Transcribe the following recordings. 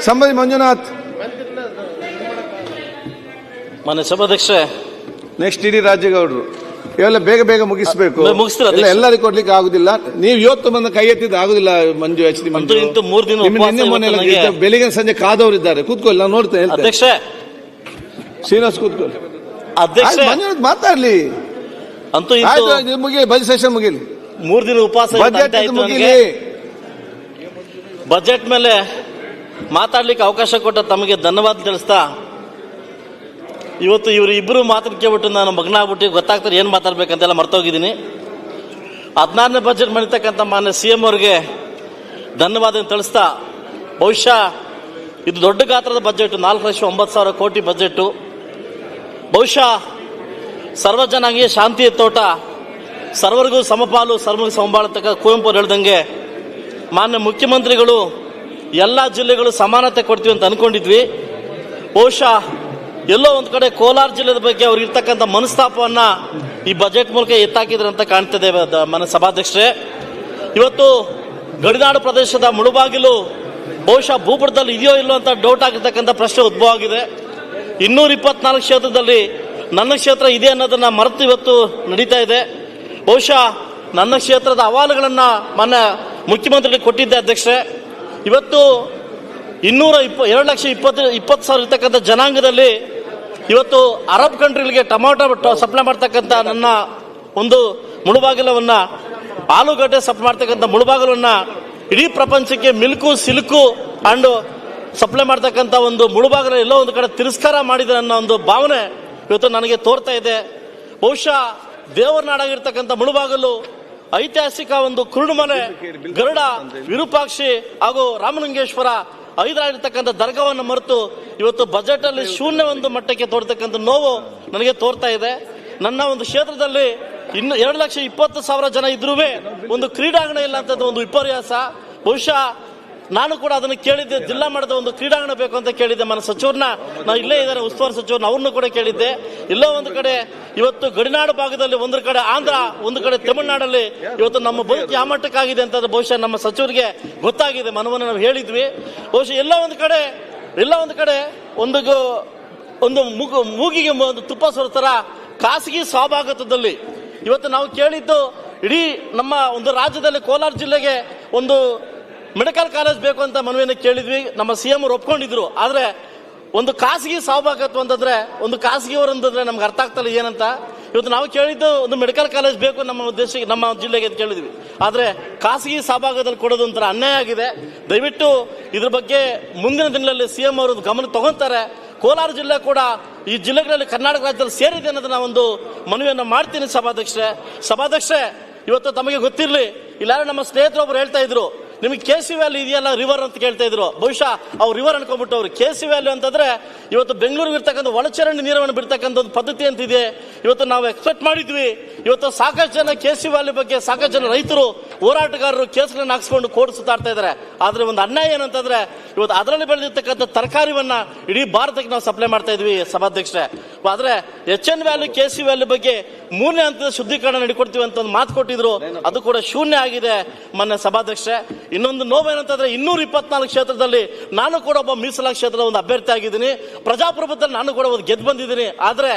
ಸಂಬಂಧಿ ಮಂಜುನಾಥ್. ಮಾನ್ಯ ಸಭಾಧ್ಯಕ್ಷರೇ, ನೆಕ್ಸ್ಟ್ ಇಡೀ ರಾಜ್ಯಗೌಡರು. ಇವೆಲ್ಲ ಬೇಗ ಬೇಗ ಮುಗಿಸಬೇಕು. ಮುಗಿಸ್ತೀರ? ಎಲ್ಲರಿಗೂ ಕೊಡ್ಲಿಕ್ಕೆ ಆಗುದಿಲ್ಲ. ನೀವು ಇವತ್ತು ಬಂದ ಕೈ ಎತ್ತಿದ್ದು ಆಗುದಿಲ್ಲ. ಮಂಜು ಎಚ್ ಡಿ ಮಂಜು 3 ದಿನ ಬೆಳಿಗ್ಗೆ ಸಂಜೆ ಕಾದವರಿದ್ದಾರೆ. ಕೂತ್ಕೊಳ್ಳಿ, ನಾನು ನೋಡ್ತೇನೆ. ಅಧ್ಯಕ್ಷ ಶ್ರೀನಿವಾಸ್ ಕೂತ್ಕೊಳ್ಳಿ. ಅಧ್ಯಕ್ಷ ಮಂಜುನಾಥ್ ಮಾತಾಡ್ಲಿ. ಅಂತೂ ಮುಗಿಲಿ, ಬಜೆಟ್ ಸೆಷನ್ ಮುಗಿಲಿ. 3 ದಿನ ಉಪವಾಸ ಮುಗಿಲಿ. ಬಜೆಟ್ ಮೇಲೆ ಮಾತಾಡ್ಲಿಕ್ಕೆ ಅವಕಾಶ ಕೊಟ್ಟ ತಮಗೆ ಧನ್ಯವಾದ ತಿಳಿಸ್ತಾ, ಇವತ್ತು ಇವರು ಇಬ್ಬರು ಮಾತನ್ನು ಕೇಳ್ಬಿಟ್ಟು ನಾನು ಮಗ್ನ ಆಗ್ಬಿಟ್ಟು ಗೊತ್ತಾಗ್ತಾರೆ ಏನು ಮಾತಾಡ್ಬೇಕಂತೆಲ್ಲ ಮರ್ತೋಗಿದ್ದೀನಿ. 16ನೇ ಬಜೆಟ್ ಮಾಡಿರ್ತಕ್ಕಂಥ ಮಾನ್ಯ CM ಅವರಿಗೆ ಧನ್ಯವಾದ ತಿಳಿಸ್ತಾ, ಬಹುಶಃ ಇದು ದೊಡ್ಡ ಗಾತ್ರದ ಬಜೆಟ್, 4,09,000 ಕೋಟಿ ಬಜೆಟ್ಟು. ಬಹುಶಃ ಸರ್ವಜನಾಂಗೀಯ ಶಾಂತಿಯ ತೋಟ, ಸರ್ವರಿಗೂ ಸಮಪಾಲು, ಸರ್ವರಿಗೂ ಸಮಬಾಳತಕ್ಕ ಕುವೆಂಪು ಅವರು ಹೇಳ್ದಂಗೆ ಮಾನ್ಯ ಮುಖ್ಯಮಂತ್ರಿಗಳು ಎಲ್ಲ ಜಿಲ್ಲೆಗಳು ಸಮಾನತೆ ಕೊಡ್ತೀವಿ ಅಂತ ಅಂದ್ಕೊಂಡಿದ್ವಿ. ಬಹುಶಃ ಎಲ್ಲೋ ಒಂದು ಕಡೆ ಕೋಲಾರ ಜಿಲ್ಲೆಯ ಬಗ್ಗೆ ಅವ್ರಿಗೆ ಇರ್ತಕ್ಕಂಥ ಮನಸ್ತಾಪವನ್ನು ಈ ಬಜೆಟ್ ಮೂಲಕ ಎತ್ತಾಕಿದ್ರು ಅಂತ ಕಾಣ್ತದೆ. ಮನ ಸಭಾಧ್ಯಕ್ಷರೇ, ಇವತ್ತು ಗಡಿನಾಡು ಪ್ರದೇಶದ ಮುಳುಬಾಗಿಲು ಬಹುಶಃ ಭೂಪಟದಲ್ಲಿ ಇದೆಯೋ ಇಲ್ಲೋ ಅಂತ ಡೌಟ್ ಆಗಿರ್ತಕ್ಕಂಥ ಪ್ರಶ್ನೆ ಉದ್ಭವ ಆಗಿದೆ. 224 ಕ್ಷೇತ್ರದಲ್ಲಿ ನನ್ನ ಕ್ಷೇತ್ರ ಇದೆ ಅನ್ನೋದನ್ನ ಮರೆತು ಇವತ್ತು ನಡೀತಾ ಇದೆ. ಬಹುಶಃ ನನ್ನ ಕ್ಷೇತ್ರದ ಅಹವಾಲುಗಳನ್ನು ಮಾನ್ಯ ಮುಖ್ಯಮಂತ್ರಿಗಳಿಗೆ ಕೊಟ್ಟಿದ್ದೆ ಅಧ್ಯಕ್ಷರೇ. ಇವತ್ತು 2,20,000 ಇರ್ತಕ್ಕಂಥ ಜನಾಂಗದಲ್ಲಿ ಇವತ್ತು ಅರಬ್ ಕಂಟ್ರಿಗಳಿಗೆ ಟೊಮಾಟೊ ಸಪ್ಲೈ ಮಾಡ್ತಕ್ಕಂಥ ನನ್ನ ಒಂದು ಮುಳುಬಾಗಿಲವನ್ನು, ಆಲೂಗಡ್ಡೆ ಸಪ್ಲೈ ಮಾಡ್ತಕ್ಕಂಥ ಮುಳುಬಾಗಿಲನ್ನು ಇಡೀ ಪ್ರಪಂಚಕ್ಕೆ ಮಿಲ್ಕು ಸಿಲ್ಕು ಅಂಡ್ ಸಪ್ಲೈ ಮಾಡ್ತಕ್ಕಂಥ ಒಂದು ಮುಳುಬಾಗಿಲು ಎಲ್ಲೋ ಒಂದು ಕಡೆ ತಿರಸ್ಕಾರ ಮಾಡಿದೆ ಅನ್ನೋ ಒಂದು ಭಾವನೆ ಇವತ್ತು ನನಗೆ ತೋರ್ತಾ ಇದೆ. ಬಹುಶಃ ದೇವರ ನಾಡಾಗಿರ್ತಕ್ಕಂಥ ಮುಳುಬಾಗಿಲು ಐತಿಹಾಸಿಕ ಒಂದು ಕುರುಡುಮನೆ, ಗರುಡ, ವಿರೂಪಾಕ್ಷಿ ಹಾಗೂ ರಾಮಲಿಂಗೇಶ್ವರ ಐದರಾಗಿರ್ತಕ್ಕಂಥ ದರ್ಗಾವನ್ನು ಮರೆತು ಇವತ್ತು ಬಜೆಟ್ ಅಲ್ಲಿ ಶೂನ್ಯ ಒಂದು ಮಟ್ಟಕ್ಕೆ ತೋರ್ತಕ್ಕಂಥ ನೋವು ನನಗೆ ತೋರ್ತಾ ಇದೆ. ನನ್ನ ಒಂದು ಕ್ಷೇತ್ರದಲ್ಲಿ ಇನ್ನು 2,20,000 ಜನ ಇದ್ರೂ ಒಂದು ಕ್ರೀಡಾಂಗಣ ಇಲ್ಲ ಅಂತ ಒಂದು ವಿಪರ್ಯಾಸ. ಬಹುಶಃ ನಾನು ಕೂಡ ಅದನ್ನು ಕೇಳಿದ್ದೆ, ಜಿಲ್ಲಾ ಮಟ್ಟದ ಒಂದು ಕ್ರೀಡಾಂಗಣ ಬೇಕು ಅಂತ ಕೇಳಿದ್ದೆ. ಮನ ಸಚಿವರನ್ನ, ನಾವು ಇಲ್ಲೇ ಇದ್ದಾರೆ ಉಸ್ತುವಾರಿ ಸಚಿವರನ್ನ, ಅವ್ರನ್ನೂ ಕೂಡ ಕೇಳಿದ್ದೆ. ಎಲ್ಲೋ ಒಂದು ಕಡೆ ಇವತ್ತು ಗಡಿನಾಡು ಭಾಗದಲ್ಲಿ ಒಂದು ಕಡೆ ಆಂಧ್ರ, ಒಂದು ಕಡೆ ತಮಿಳುನಾಡಲ್ಲಿ ಇವತ್ತು ನಮ್ಮ ಬದುಕು ಯಾವ ಮಟ್ಟಕ್ಕಾಗಿದೆ ಅಂತ ಬಹುಶಃ ನಮ್ಮ ಸಚಿವರಿಗೆ ಗೊತ್ತಾಗಿದೆ. ಮನವನ್ನು ನಾವು ಹೇಳಿದ್ವಿ. ಬಹುಶಃ ಎಲ್ಲ ಒಂದು ಕಡೆ ಒಂದು ಮೂಗಿಗೆ ಒಂದು ತುಪ್ಪ ಸುರಿತರ ಖಾಸಗಿ ಸ್ವಾಭಾಗತದಲ್ಲಿ ಇವತ್ತು ನಾವು ಕೇಳಿದ್ದು, ಇಡೀ ನಮ್ಮ ಒಂದು ರಾಜ್ಯದಲ್ಲಿ ಕೋಲಾರ ಜಿಲ್ಲೆಗೆ ಒಂದು ಮೆಡಿಕಲ್ ಕಾಲೇಜ್ ಬೇಕು ಅಂತ ಮನವಿಯನ್ನು ಕೇಳಿದ್ವಿ. ನಮ್ಮ CM ಅವರು ಒಪ್ಕೊಂಡಿದ್ರು. ಆದರೆ ಒಂದು ಖಾಸಗಿ ಸಹಭಾಗಿತ್ವ ಅಂತಂದ್ರೆ, ಒಂದು ಖಾಸಗಿಯವರು ಅಂತಂದ್ರೆ ನಮ್ಗೆ ಅರ್ಥ ಆಗ್ತಲ್ಲ ಏನಂತ. ಇವತ್ತು ನಾವು ಕೇಳಿದ್ದು ಒಂದು ಮೆಡಿಕಲ್ ಕಾಲೇಜ್ ಬೇಕು ನಮ್ಮ ದೇಶಕ್ಕೆ, ನಮ್ಮ ಜಿಲ್ಲೆಗೆ ಅಂತ ಕೇಳಿದ್ವಿ. ಆದರೆ ಖಾಸಗಿ ಸಹಭಾಗದಲ್ಲಿ ಕೊಡೋದು ಒಂಥರ ಅನ್ಯಾಯ ಆಗಿದೆ. ದಯವಿಟ್ಟು ಇದ್ರ ಬಗ್ಗೆ ಮುಂದಿನ ದಿನಗಳಲ್ಲಿ CM ಅವರು ಗಮನ ತಗೊಂತಾರೆ. ಕೋಲಾರ ಜಿಲ್ಲೆ ಕೂಡ ಈ ಜಿಲ್ಲೆಗಳಲ್ಲಿ ಕರ್ನಾಟಕ ರಾಜ್ಯದಲ್ಲಿ ಸೇರಿದೆ ಅನ್ನೋದನ್ನ ಒಂದು ಮನವಿಯನ್ನು ಮಾಡ್ತೀನಿ ಸಭಾಧ್ಯಕ್ಷರೇ. ಇವತ್ತು ತಮಗೆ ಗೊತ್ತಿರಲಿ, ಇಲ್ಲಾರು ನಮ್ಮ ಸ್ನೇಹಿತರೊಬ್ಬರು ಹೇಳ್ತಾ ಇದ್ರು, ನಿಮಗೆ KC ವ್ಯಾಲಿ ಇದೆಯಲ್ಲ ರಿವರ್ ಅಂತ ಕೇಳ್ತಾ ಇದ್ರು. ಬಹುಶಃ ಅವ್ರು ರಿವರ್ ಅನ್ಕೊಂಡ್ಬಿಟ್ಟು ಅವ್ರು KC ವ್ಯಾಲಿ ಅಂತಂದ್ರೆ ಇವತ್ತು ಬೆಂಗಳೂರಿಗೆ ಇರ್ತಕ್ಕಂಥ ಒಳಚರಂಡಿ ನೀರನ್ನು ಬಿಡ್ತಕ್ಕಂಥ ಒಂದು ಪದ್ಧತಿ ಅಂತಿದೆ. ಇವತ್ತು ನಾವು ಎಕ್ಸ್ಪೆಕ್ಟ್ ಮಾಡಿದ್ವಿ. ಇವತ್ತು ಸಾಕಷ್ಟು ಜನ KC ವ್ಯಾಲಿ ಬಗ್ಗೆ ಸಾಕಷ್ಟು ಜನ ರೈತರು, ಹೋರಾಟಗಾರರು ಕೇಸ್ಗಳನ್ನು ಹಾಕ್ಸ್ಕೊಂಡು ಕೋರ್ಟ್ ಸುತ್ತಾಡ್ತಾ ಇದ್ದಾರೆ. ಆದ್ರೆ ಒಂದು ಅನ್ಯಾಯ ಏನಂತಂದ್ರೆ, ಇವತ್ತು ಅದರಲ್ಲಿ ಬೆಳೆದಿರ್ತಕ್ಕಂಥ ತರಕಾರಿವನ್ನ ಇಡೀ ಭಾರತಕ್ಕೆ ನಾವು ಸಪ್ಲೈ ಮಾಡ್ತಾ ಇದ್ವಿ ಸಭಾಧ್ಯಕ್ಷರೇ. ಆದ್ರೆ HN ವ್ಯಾಲಿ KC ವ್ಯಾಲಿ ಬಗ್ಗೆ 3ನೇ ಹಂತದ ಶುದ್ಧೀಕರಣ ನಡಿಕೊಡ್ತೀವಿ ಅಂತ ಒಂದು ಮಾತು ಕೊಟ್ಟಿದ್ರು. ಅದು ಕೂಡ ಶೂನ್ಯ ಆಗಿದೆ ಮಾನ್ಯ ಸಭಾಧ್ಯಕ್ಷರೇ. ಇನ್ನೊಂದು ನೋವೇನಂತಂದ್ರೆ, 224 ಕ್ಷೇತ್ರದಲ್ಲಿ ನಾನು ಕೂಡ ಒಬ್ಬ ಮೀಸಲಾದ ಕ್ಷೇತ್ರದ ಒಂದು ಅಭ್ಯರ್ಥಿ ಆಗಿದ್ದೀನಿ. ಪ್ರಜಾಪ್ರಭುತ್ವದಲ್ಲಿ ನಾನು ಕೂಡ ಒಂದು ಗೆದ್ದು ಬಂದಿದ್ದೀನಿ. ಆದ್ರೆ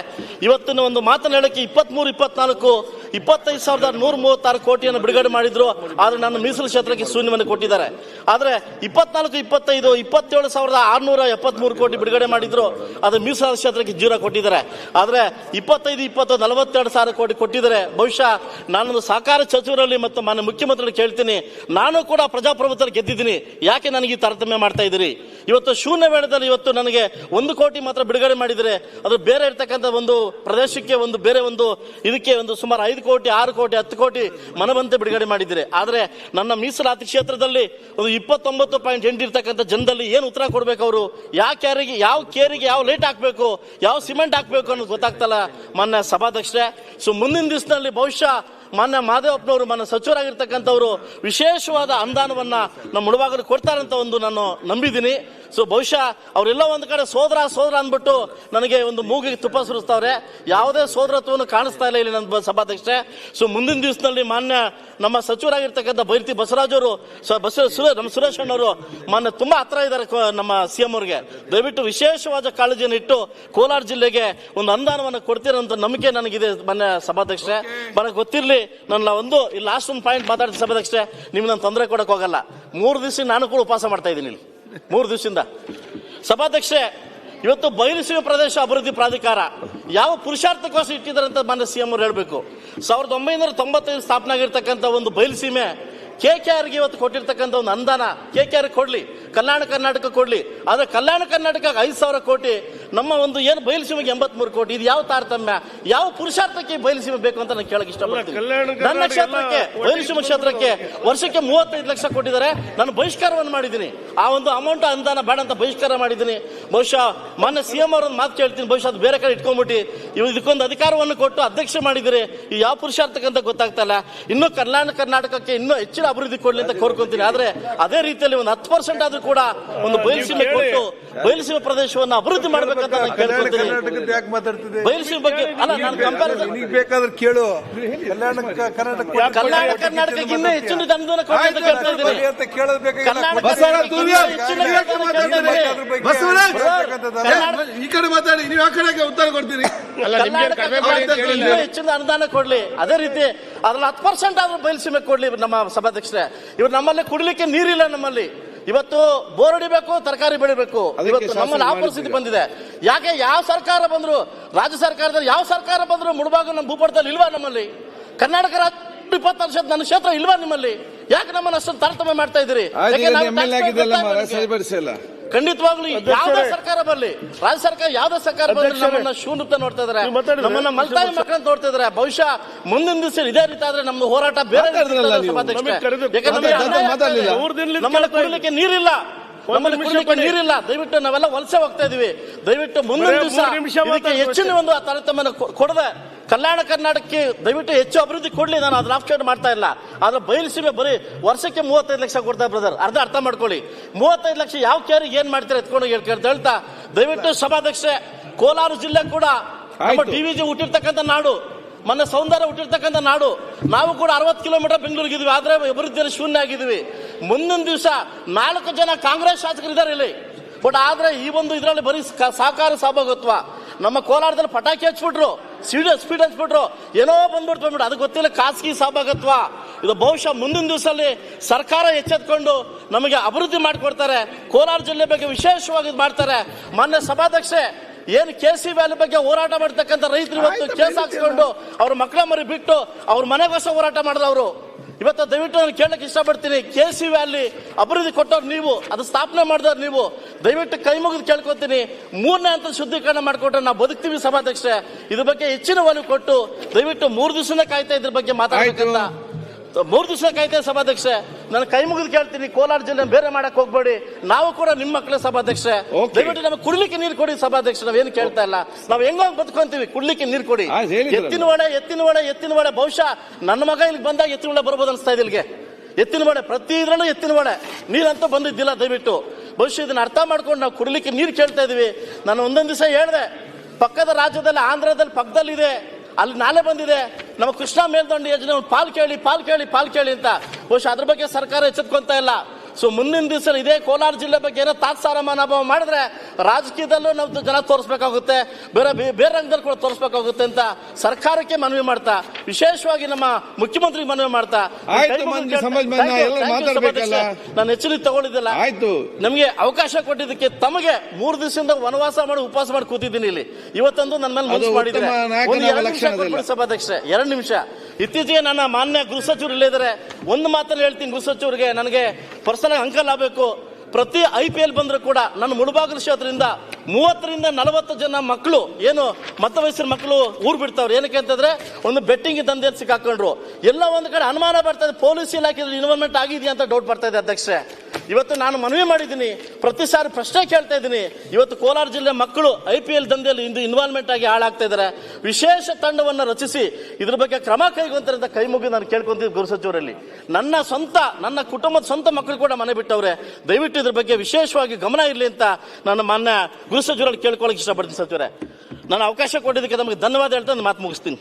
ಇವತ್ತಿನ ಒಂದು ಮಾತನ್ನು ಹೇಳಕ್ಕೆ 23-24 25,136 ಕೋಟಿಯನ್ನು ಬಿಡುಗಡೆ ಮಾಡಿದ್ರು. ಆದ್ರೆ ನನ್ನ ಮೀಸಲು ಕ್ಷೇತ್ರಕ್ಕೆ ಶೂನ್ಯವನ್ನು ಕೊಟ್ಟಿದ್ದಾರೆ. ಆದ್ರೆ 24-25 27,673 ಕೋಟಿ ಬಿಡುಗಡೆ ಮಾಡಿದ್ರು. ಅದು ಮೀಸಲಾದ ಕ್ಷೇತ್ರಕ್ಕೆ 0 ಕೊಟ್ಟಿದ್ದಾರೆ. ಆದ್ರೆ 25-20 42,000 ಕೋಟಿ ಕೊಟ್ಟಿದ್ದಾರೆ. ಬಹುಶಃ ನಾನೊಂದು ಸಹಕಾರ ಸಚಿವರಲ್ಲಿ ಮತ್ತು ಮಾನ್ಯ ಮುಖ್ಯಮಂತ್ರಿ ಕೇಳ್ತೀನಿ, ನಾನು ಕೂಡ ಪ್ರಜಾಪ್ರಭುತ್ವದಲ್ಲಿ ಗೆದ್ದಿದ್ದೀನಿ, ಯಾಕೆ ನನಗೆ ಈ ತಾರತಮ್ಯ ಮಾಡ್ತಾ ಇದ್ದೀರಿ? ಇವತ್ತು ಶೂನ್ಯ ವೇಳೆದಲ್ಲಿ ಇವತ್ತು ನನಗೆ 1 ಕೋಟಿ ಮಾತ್ರ ಬಿಡುಗಡೆ ಮಾಡಿದರೆ, ಅದು ಬೇರೆ ಇರ್ತಕ್ಕಂಥ ಒಂದು ಪ್ರದೇಶಕ್ಕೆ ಒಂದು ಬೇರೆ ಒಂದು ಇದಕ್ಕೆ ಒಂದು ಸುಮಾರು 5 ಕೋಟಿ 6 ಕೋಟಿ 10 ಕೋಟಿ ಮನವಂತೆ ಬಿಡುಗಡೆ ಮಾಡಿದ್ದೀರಿ. ಆದ್ರೆ ನನ್ನ ಮೀಸಲಾತಿ ಕ್ಷೇತ್ರದಲ್ಲಿ ಒಂದು 29.8 ಇರ್ತಕ್ಕಂಥ ಜನದಲ್ಲಿ ಏನು ಉತ್ತರ ಕೊಡ್ಬೇಕು? ಅವರು ಯಾವ ಕೇರಿಗೆ ಯಾವ ಲೈಟ್ ಹಾಕ್ಬೇಕು, ಯಾವ ಸಿಮೆಂಟ್ ಹಾಕ್ಬೇಕು ಅನ್ನೋದು ಗೊತ್ತಾಗ್ತಲ್ಲ ಮಾನ್ಯ ಸಭಾಧ್ಯಕ್ಷರೇ. ಸೊ ಮುಂದಿನ ದಿವಸದಲ್ಲಿ ಬಹುಶಃ ಮಾನ್ಯ ಮಾದೇವಪ್ಪನವರು, ಮಾನ್ಯ ಸಚಿವರಾಗಿರ್ತಕ್ಕಂಥವ್ರು ವಿಶೇಷವಾದ ಅನುದಾನವನ್ನ ನಮ್ಮ ಮುಳುಬಾಗಿಲು ಕೊಡ್ತಾರಂತ ಒಂದು ನಾನು ನಂಬಿದ್ದೀನಿ. ಸೊ ಬಹುಶಃ ಅವರೆಲ್ಲ ಒಂದು ಕಡೆ ಸೋದರ ಅಂದ್ಬಿಟ್ಟು ನನಗೆ ಒಂದು ಮೂಗಿಗೆ ತುಪ್ಪ ಸುರಿಸ್ತಾವ್ರೆ. ಯಾವುದೇ ಸೋದರತ್ವವನ್ನು ಕಾಣಿಸ್ತಾ ಇಲ್ಲ ಇಲ್ಲಿ ನನ್ನ ಸಭಾಧ್ಯಕ್ಷೆ. ಸೊ ಮುಂದಿನ ದಿವಸದಲ್ಲಿ ಮಾನ್ಯ ನಮ್ಮ ಸಚಿವರಾಗಿರ್ತಕ್ಕಂಥ ಬೈರತಿ ಬಸವರಾಜ್ ಅವರು ನಮ್ಮ ಸುರೇಶ್ ಅಣ್ಣವರು ಮಾನ್ಯ ತುಂಬಾ ಹತ್ರ ಇದ್ದಾರೆ ನಮ್ಮ ಸಿಎಂ ಅವರಿಗೆ. ದಯವಿಟ್ಟು ವಿಶೇಷವಾದ ಕಾಳಜಿಯನ್ನು ಇಟ್ಟು ಕೋಲಾರ ಜಿಲ್ಲೆಗೆ ಒಂದು ಅನುದಾನವನ್ನು ಕೊಡ್ತೀರಂತ ನಂಬಿಕೆ ನನಗಿದೆ ಮಾನ್ಯ ಸಭಾಧ್ಯಕ್ಷೆ. ನನಗೆ ಗೊತ್ತಿರಲಿ, ನನ್ನ ಒಂದು ಲಾಸ್ಟ್ ಒಂದು ಪಾಯಿಂಟ್ ಮಾತಾಡ್ತೀನಿ ಸಭಾಧ್ಯಕ್ಷೆ, ನಿಮ್ಗೆ ನಾನು ತೊಂದರೆ ಕೊಡಕ್ ಹೋಗಲ್ಲ. 3 ದಿವಸ ನಾನು ಕೂಡ ಉಪವಾಸ ಮಾಡ್ತಾ ಇದ್ದೀನಿ ಇಲ್ಲಿ 3 ದಿವಸದಿಂದ. ಸಭಾಧ್ಯಕ್ಷೆ, ಇವತ್ತು ಬಯಲುಸೀಮೆ ಪ್ರದೇಶ ಅಭಿವೃದ್ಧಿ ಪ್ರಾಧಿಕಾರ ಯಾವ ಪುರುಷಾರ್ಥಕ್ಕೋಸ್ಕರ ಇಟ್ಟಿದ್ದಾರೆ ಅಂತ ಮಾನ್ಯ ಸಿಎಂ ಅವರು ಹೇಳಬೇಕು. 1995 ಸ್ಥಾಪನೆ ಆಗಿರ್ತಕ್ಕಂಥ ಒಂದು ಬಯಲುಸೀಮೆ KKRಗೆ ಇವತ್ತು ಕೊಟ್ಟಿರ್ತಕ್ಕಂಥ ಒಂದು ಅನುದಾನ KKR ಕೊಡ್ಲಿ, ಕಲ್ಯಾಣ ಕರ್ನಾಟಕ ಕೊಡ್ಲಿ. ಆದ್ರೆ ಕಲ್ಯಾಣ ಕರ್ನಾಟಕಕ್ಕೆ 5,000 ಕೋಟಿ, ನಮ್ಮ ಒಂದು ಏನು ಬಯಲುಸೀಮೆಗೆ 83 ಕೋಟಿ. ಇದು ಯಾವ ತಾರತಮ್ಯ, ಯಾವ ಪುರುಷಾರ್ಥಕ್ಕೆ ಬಯಲುಸೀಮೆ ಬೇಕು ಅಂತ ನಾನು ಕೇಳಕ್ ಇಷ್ಟಪಡ್ತೀನಿ. ನನ್ನ ಕ್ಷೇತ್ರಕ್ಕೆ ಬಯಲುಸೀಮೆ ಕ್ಷೇತ್ರಕ್ಕೆ ವರ್ಷಕ್ಕೆ 35 ಲಕ್ಷ ಕೊಟ್ಟಿದ್ದಾರೆ. ನಾನು ಬಹಿಷ್ಕಾರವನ್ನು ಮಾಡಿದ್ದೀನಿ. ಆ ಒಂದು ಅಮೌಂಟ್ ಅನುದಾನ ಬೇಡ ಅಂತ ಬಹಿಷ್ಕಾರ ಮಾಡಿದ್ದೀನಿ. ಬಹುಶಃ ಮಾನ್ಯ ಸಿಎಂ ಅವರೊಂದು ಮಾತು ಕೇಳ್ತೀನಿ, ಬಹುಶಃ ಅದು ಬೇರೆ ಕಡೆ ಇಟ್ಕೊಂಡ್ಬಿಟ್ಟು ಇದಕ್ಕೊಂದು ಅಧಿಕಾರವನ್ನು ಕೊಟ್ಟು ಅಧ್ಯಕ್ಷ ಮಾಡಿದಿರಿ. ಈ ಯಾವ ಪುರುಷಾರ್ಥಕ್ಕಂತ ಗೊತ್ತಾಗ್ತಾ ಇಲ್ಲ. ಇನ್ನು ಕಲ್ಯಾಣ ಕರ್ನಾಟಕಕ್ಕೆ ಇನ್ನೂ ಹೆಚ್ಚಿನ ಅಭಿವೃದ್ಧಿ ಕೊಡ್ಲಿ ಅಂತ ಕೋರ್ಕೊಂತೀನಿ. ಆದ್ರೆ ಅದೇ ರೀತಿಯಲ್ಲಿ ಒಂದು 10% ಆದ್ರೂ ಕೂಡ ಒಂದು ಬಯಲುಸೀಮೆ ಕೊಟ್ಟು ಬಯಲುಸೀಮೆ ಪ್ರದೇಶವನ್ನು ಅಭಿವೃದ್ಧಿ ಮಾಡಬೇಕಂತ ನಾನು ಕೇಳ್ಕೊಳ್ತೀನಿ. ಬಯಲುಸೀಮೆ ಬಗ್ಗೆ ಅಲ್ಲ, ನಾನು ಕಂಪ್ಯಾರಿಸನ್ ಬೇಕಾದ್ರೆ ಕೇಳು. ಕಲ್ಯಾಣ ಕರ್ನಾಟಕಕ್ಕೆ ಇನ್ನೂ ಹೆಚ್ಚಿನ ಅನುದಾನ ಕೊಡಿ ಅಂತ ಕೇಳ್ತಾ ಇದ್ದೀನಿ. ಈ ಕಡೆ ಮಾತಾಡಿ, ನೀವು ಆ ಕಡೆಗೆ ಉತ್ತರ ಕೊಡ್ತೀರಿ. ಇನ್ನೂ ಹೆಚ್ಚಿನ ಅನುದಾನ ಕೊಡ್ಲಿ. ಅದೇ ರೀತಿ ಅದ್ರಲ್ಲಿ 10% ಆದ್ರೂ ಬಯಲುಸೀಮೆ ಕೊಡ್ಲಿ ನಮ್ಮ ಸಭಾಧ್ಯಕ್ಷರೇ. ಇವ್ರು ನಮ್ಮಲ್ಲಿ ಕುಡಿಲಿಕ್ಕೆ ನೀರಿಲ್ಲ. ನಮ್ಮಲ್ಲಿ ಇವತ್ತು ಬೋರ್ ಹೊಡಿಬೇಕು, ತರಕಾರಿ ಬೆಳಿಬೇಕು. ಇವತ್ತು ನಮ್ಮಲ್ಲಿ ಆ ಪರಿಸ್ಥಿತಿ ಬಂದಿದೆ. ಯಾಕೆ ಯಾವ ಸರ್ಕಾರ ಬಂದ್ರು, ರಾಜ್ಯ ಸರ್ಕಾರದಲ್ಲಿ ಯಾವ ಸರ್ಕಾರ ಬಂದ್ರು ಮುಳುಬಾಗ ನಮ್ಮ ಭೂಪಟದಲ್ಲಿ ಇಲ್ವಾ? ನಮ್ಮಲ್ಲಿ ಕರ್ನಾಟಕ ರಾಜ್ಯ 20 ವರ್ಷದ ನನ್ನ ಕ್ಷೇತ್ರ ಇಲ್ವಾ ನಿಮ್ಮಲ್ಲಿ? ಯಾಕೆ ನಮ್ಮನ್ನು ಅಷ್ಟೊಂದು ತಾರತಮ್ಯ ಮಾಡ್ತಾ ಇದ್ದೀರಿ? ಖಂಡಿತವಾಗ್ಲೂ ಯಾವ್ದೇ ಸರ್ಕಾರ ಬರ್ಲಿ, ರಾಜ್ಯ ಸರ್ಕಾರ ಯಾವ್ದೇ ಸರ್ಕಾರ ಬರ್ಲಿ, ನಮ್ಮನ್ನ ಶೂನ್ಯತ ನೋಡ್ತಾ ಇದಾರೆ, ನಮ್ಮನ್ನ ಮಲ್ತಾಯಿ ಮಕ್ಕಳಂತ ನೋಡ್ತಾ ಇದಾರೆ. ಬಹುಶಃ ಮುಂದಿನ ದಿವಸ ಇದೇ ರೀತಿ ಆದ್ರೆ ನಮ್ದು ಹೋರಾಟ ಬೇರೆ. ನಮ್ಮಲ್ಲಿ ಕುಡಿಲಿಕ್ಕೆ ನೀರಿಲ್ಲ, ನಮ್ಮಲ್ಲಿ ಕುಡಿಲಿಕ್ಕೆ ನೀರಿಲ್ಲ. ದಯವಿಟ್ಟು ನಾವೆಲ್ಲ ವಲಸೆ ಹೋಗ್ತಾ ಇದೀವಿ. ದಯವಿಟ್ಟು ಮುಂದಿನ ದಿವಸ ಹೆಚ್ಚಿನ ಒಂದು ತಾರತಮ್ಯ ಕೊಡದೆ ಕಲ್ಯಾಣ ಕರ್ನಾಟಕಕ್ಕೆ ದಯವಿಟ್ಟು ಹೆಚ್ಚು ಅಭಿವೃದ್ಧಿ ಕೊಡ್ಲಿ. ನಾನು ಅದ್ರ ಆಪ್ಷನ್ ಮಾಡ್ತಾ ಇಲ್ಲ. ಆದ್ರೆ ಬಯಲುಸೀಮೆ ಬರೀ ವರ್ಷಕ್ಕೆ 35 ಲಕ್ಷ ಕೊಡ್ತಾರೆ ಬ್ರದರ್. ಅರ್ಥ ಮಾಡ್ಕೊಳ್ಳಿ. 35 ಲಕ್ಷ ಯಾವ ಕೇರಿಗೆ ಏನ್ ಮಾಡ್ತಾರೆ ಎತ್ಕೊಂಡು ಹೇಳ್ತಾ ದಯವಿಟ್ಟು ಸಭಾಧ್ಯಕ್ಷೆ, ಕೋಲಾರ ಜಿಲ್ಲೆ ಕೂಡ ನಮ್ಮ DVG ಹುಟ್ಟಿರ್ತಕ್ಕಂಥ ನಾಡು, ಮೊನ್ನೆ ಸೌಂದರ್ಯ ಹುಟ್ಟಿರ್ತಕ್ಕಂಥ ನಾಡು. ನಾವು ಕೂಡ 60 ಕಿಲೋಮೀಟರ್ ಬೆಂಗಳೂರಿಗೆ ಇದ್ವಿ, ಆದ್ರೆ ಅಭಿವೃದ್ಧಿಯಲ್ಲಿ ಶೂನ್ಯ ಆಗಿದ್ವಿ. ಮುಂದಿನ ದಿವಸ 4 ಜನ ಕಾಂಗ್ರೆಸ್ ಶಾಸಕರಿದ್ದಾರೆ ಇಲ್ಲಿ. ಬಟ್ ಆದ್ರೆ ಈ ಒಂದು ಇದರಲ್ಲಿ ಬರೀ ಸಹಕಾರ ಸಹಭಾಗಿತ್ವ. ನಮ್ಮ ಕೋಲಾರದಲ್ಲಿ ಪಟಾಕಿ ಹಚ್ಬಿಟ್ರು, ಸ್ಪೀಡ್ ಹಚ್ಬಿಟ್ರು, ಏನೋ ಬಂದ್ಬಿಟ್ಟು ಅದು ಗೊತ್ತಿಲ್ಲ. ಖಾಸಗಿ ಸಹಭಾಗಿತ್ವ ಇದು ಬಹುಶಃ ಮುಂದಿನ ದಿವಸದಲ್ಲಿ ಸರ್ಕಾರ ಎಚ್ಚೆತ್ಕೊಂಡು ನಮಗೆ ಅಭಿವೃದ್ಧಿ ಮಾಡಿಕೊಡ್ತಾರೆ. ಕೋಲಾರ ಜಿಲ್ಲೆ ಬಗ್ಗೆ ವಿಶೇಷವಾಗಿ ಮಾಡ್ತಾರೆ. ಮಾನ್ಯ ಸಭಾಧ್ಯಕ್ಷೆ, ಏನು KC ವ್ಯಾಲಿ ಬಗ್ಗೆ ಹೋರಾಟ ಮಾಡ್ತಕ್ಕಂಥ ರೈತರು ಇವತ್ತು ಕೇಸ್ ಹಾಕ್ಸ್ಕೊಂಡು ಅವ್ರ ಮಕ್ಕಳ ಮರಿ ಬಿಟ್ಟು ಅವ್ರ ಮನೆಗೋಸ್ಕರ ಹೋರಾಟ ಮಾಡಿದವರು. ಇವತ್ತು ದಯವಿಟ್ಟು ನಾನು ಕೇಳಕ್ಕೆ ಇಷ್ಟಪಡ್ತೀನಿ, KC ವ್ಯಾಲಿ ಅಭಿವೃದ್ಧಿ ಕೊಟ್ಟವ್ರು ನೀವು, ಅದು ಸ್ಥಾಪನೆ ಮಾಡಿದವ್ರು ನೀವು. ದಯವಿಟ್ಟು ಕೈ ಮುಗಿದು ಕೇಳ್ಕೊತೀನಿ, 3ನೇ ಹಂತದ ಶುದ್ಧೀಕರಣ ಮಾಡಿಕೊಟ್ರೆ ನಾವು ಬದುಕ್ತೀವಿ ಸಭಾಧ್ಯಕ್ಷೆ. ಇದ್ರ ಬಗ್ಗೆ ಹೆಚ್ಚಿನ ಒಲವು ಕೊಟ್ಟು ದಯವಿಟ್ಟು 3 ದಿವಸನೇ ಕಾಯ್ತಾ ಇದ್ರ ಬಗ್ಗೆ ಮಾತಾಡಬೇಕಂತ. 3 ದಿವಸ ಕಾಯ್ತಾ ಸಭಾಧ್ಯಕ್ಷೆ. ನಾನು ಕೈ ಮುಗಿದು ಕೇಳ್ತೀನಿ, ಕೋಲಾರ ಜಿಲ್ಲೆ ಬೇರೆ ಮಾಡಕ್ ಹೋಗ್ಬೇಡಿ. ನಾವು ಕೂಡ ನಿಮ್ಮ ಮಕ್ಕಳ ಸಭಾಧ್ಯಕ್ಷೆ. ದಯವಿಟ್ಟು ನಮಗೆ ಕುಡ್ಲಿಕ್ಕೆ ನೀರು ಕೊಡಿ ಸಭಾಧ್ಯಕ್ಷೆ. ನಾವೇನು ಕೇಳ್ತಾ ಇಲ್ಲ, ನಾವು ಹೆಂಗೋಗಿ ಬದುಕೊಂತೀವಿ, ಕುಡ್ಲಿಕ್ಕೆ ನೀರು ಕೊಡಿ. ಎತ್ತಿನ ವಡೆ ಬಹುಶಃ ನನ್ನ ಮಗ ಇಲ್ಲಿಗೆ ಬಂದಾಗ ಎತ್ತಿನ ವಡೆ ಬರ್ಬೋದು ಅನಿಸ್ತಾ ಇದೆ. ಇಲ್ಲಿಗೆ ಎತ್ತಿನ ವಡೆ, ಪ್ರತಿ ಇದ್ರಲ್ಲೂ ಎತ್ತಿನ ವಡೆ, ನೀರಂತೂ ಬಂದಿದ್ದಿಲ್ಲ. ದಯವಿಟ್ಟು ಬಹುಶಃ ಇದನ್ನ ಅರ್ಥ ಮಾಡ್ಕೊಂಡು ನಾವು ಕುಡ್ಲಿಕ್ಕೆ ನೀರು ಕೇಳ್ತಾ ಇದೀವಿ. ನಾನು ಒಂದೊಂದು ದಿವಸ ಹೇಳಿದೆ, ಪಕ್ಕದ ರಾಜ್ಯದಲ್ಲಿ ಆಂಧ್ರದಲ್ಲಿ ಪಕ್ಕದಲ್ಲಿದೆ, ಅಲ್ಲಿ ನಾಳೆ ಬಂದಿದೆ ನಮ್ಮ ಕೃಷ್ಣಾ ಮೇಲ್ದಂಡೆ ಯೋಜನೆ ಪಾಲ್ ಕೇಳಿ ಅಂತ. ಬಹುಶಃ ಅದ್ರ ಬಗ್ಗೆ ಸರ್ಕಾರ ಎಚ್ಚೆತ್ಕೊಂತ ಇಲ್ಲ. ಸೊ ಮುಂದಿನ ದಿವಸ ಇದೇ ಕೋಲಾರ ಜಿಲ್ಲೆ ಬಗ್ಗೆ ಏನೋ ತಾತ್ಸಾರ ಮನೋಭಾವ ಮಾಡಿದ್ರೆ ರಾಜಕೀಯದಲ್ಲೂ ನಾವು ಜನ ತೋರಿಸ್ಬೇಕಾಗುತ್ತೆ, ಬೇರೆ ರಂಗದಲ್ಲಿ ಕೂಡ ತೋರಿಸ್ಬೇಕಾಗುತ್ತೆ ಅಂತ ಸರ್ಕಾರಕ್ಕೆ ಮನವಿ ಮಾಡ್ತಾ, ವಿಶೇಷವಾಗಿ ನಮ್ಮ ಮುಖ್ಯಮಂತ್ರಿಗೆ ಮನವಿ ಮಾಡ್ತಾ, ನಾನು ಎಚ್ಚರಿಕೆ ತಗೊಳ್ಳಿದ್ದಿಲ್ಲ. ನಮಗೆ ಅವಕಾಶ ಕೊಟ್ಟಿದ್ದಕ್ಕೆ ತಮಗೆ 3 ದಿವಸದಿಂದ ವನವಾಸ ಮಾಡಿ ಉಪವಾಸ ಮಾಡಿ ಕೂತಿದ್ದೀನಿ ಇಲ್ಲಿ. ಇವತ್ತಂದು ನನ್ನ ಮೇಲೆ ಮನಸ್ಸು ಮಾಡಿದ್ರೆ ಒಂದು 2 ನಿಮಿಷ ಕೊಟ್ಬಿಡಿ ಸಭಾಧ್ಯಕ್ಷೆ, 2 ನಿಮಿಷ. ಇತ್ತೀಚೆಗೆ ನನ್ನ ಮಾನ್ಯ ಗೃಹ ಸಚಿವರು ಇಲ್ಲೇ ಇದ್ದಾರೆ. ಒಂದು ಮಾತನ್ನು ಹೇಳ್ತೀನಿ ಗೃಹ ಸಚಿವರಿಗೆ, ನನಗೆ ಪರ್ಸನಲ್ ಅಂಕಲ್ ಆಗಬೇಕು. ಪ್ರತಿ IPL ಬಂದ್ರು ಕೂಡ ನನ್ನ ಮುಳುಬಾಗಿಲು ಕ್ಷೇತ್ರದಿಂದ 30ರಿಂದ 40 ಜನ ಮಕ್ಕಳು ಏನು ಮತ ವಯಸ್ಸಿನ ಮಕ್ಕಳು ಊರು ಬಿಡ್ತಾವ್ರು. ಏನಕ್ಕೆ ಅಂತಂದ್ರೆ ಒಂದು ಬೆಟ್ಟಿಂಗ್ ದಂಧೆಯಲ್ಲಿ ಸಿಕ್ಕಾಕೊಂಡ್ರು. ಎಲ್ಲ ಒಂದು ಕಡೆ ಅನುಮಾನ ಬರ್ತಾ ಇದೆ, ಪೊಲೀಸ್ ಇಲಾಖೆ ಇನ್ವಾಲ್ವ್ಮೆಂಟ್ ಆಗಿದೆಯಾ ಅಂತ ಡೌಟ್ ಬರ್ತಾ ಇದೆ ಅಧ್ಯಕ್ಷರೇ. ಇವತ್ತು ನಾನು ಮನವಿ ಮಾಡಿದ್ದೀನಿ, ಪ್ರತಿ ಸಾರಿ ಪ್ರಶ್ನೆ ಕೇಳ್ತಾ ಇದ್ದೀನಿ. ಇವತ್ತು ಕೋಲಾರ ಜಿಲ್ಲೆ ಮಕ್ಕಳು IPL ದಂಧೆಯಲ್ಲಿ ಇಂದು ಇನ್ವಾಲ್ವ್ಮೆಂಟ್ ಆಗಿ ಹಾಳಾಗ್ತಾ ಇದ್ದಾರೆ. ವಿಶೇಷ ತಂಡವನ್ನು ರಚಿಸಿ ಇದ್ರ ಬಗ್ಗೆ ಕ್ರಮ ಕೈಗೊಂತಾರೆ ಕೈ ಮುಗಿ ನಾನು ಕೇಳ್ಕೊಂತಿದ್ದೆ ಗೃಹ ಸಚಿವರಲ್ಲಿ. ನನ್ನ ಕುಟುಂಬದ ಸ್ವಂತ ಮಕ್ಕಳು ಕೂಡ ಮನೆ ಬಿಟ್ಟವ್ರೆ. ದಯವಿಟ್ಟು ಇದ್ರ ಬಗ್ಗೆ ವಿಶೇಷವಾಗಿ ಗಮನ ಇರಲಿ ಅಂತ ನಾನು ಮಾನ್ಯ ಗೃಹ ಸಚಿವರಲ್ಲಿ ಕೇಳ್ಕೊಳ್ಳೋಕೆ ಇಷ್ಟಪಡ್ತೀನಿ. ಸಚಿವರೇ, ನಾನು ಅವಕಾಶ ಕೊಟ್ಟಿದ್ದಕ್ಕೆ ನಮಗೆ ಧನ್ಯವಾದ ಹೇಳ್ತಾ ಮಾತು ಮುಗಿಸ್ತೀನಿ.